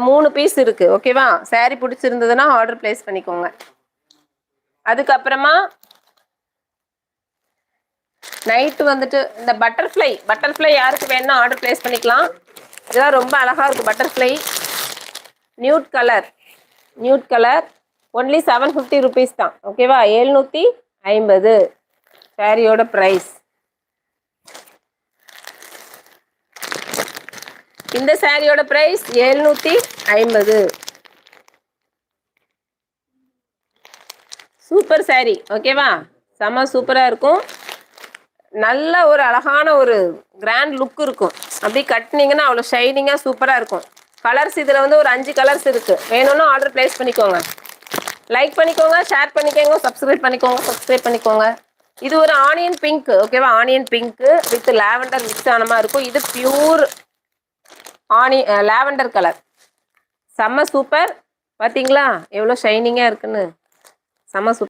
3 piece இருக்கு. ஓகேவா? saree பிடிச்சிருந்ததுன்னா ஆர்டர் பிளேஸ் பண்ணிக்கோங்க. அதுக்கப்புறமா நைட்டு வந்துட்டு இந்த பட்டர்ஃப்ளை யாருக்கு வேணும்னா ஆர்டர் பிளேஸ் பண்ணிக்கலாம். இதெல்லாம் ரொம்ப அழகா இருக்கு. Butterfly nude colour only 750 rupees தான். ஓகேவா? 750 சாரியோட ப்ரைஸ். இந்த சாரியோட பிரைஸ் 750. Super sorry. ஓகேவா? செம சூப்பரா இருக்கும். நல்ல ஒரு அழகான ஒரு கிராண்ட் லுக் இருக்கும். அப்படி கட்டினீங்கன்னா அவ்வளோ ஷைனிங்காக சூப்பராக இருக்கும். கலர்ஸ் இதில் வந்து ஒரு 5 கலர்ஸ் இருக்கு. வேணும்னா ஆர்டர் பிளேஸ் பண்ணிக்கோங்க. லைக் பண்ணிக்கோங்க, ஷேர் பண்ணிக்கோங்க, சப்ஸ்கிரைப் பண்ணிக்கோங்க. இது ஒரு ஆனியன் பிங்க். ஓகேவா? Onion pink with lavender mix ஆன மாதிரி இருக்கும். இது பியூர் லாவெண்டர் கலர். செம்ம சூப்பர். பார்த்தீங்களா எவ்வளோ ஷைனிங்காக இருக்குன்னு? செம்ம சூப்பர்.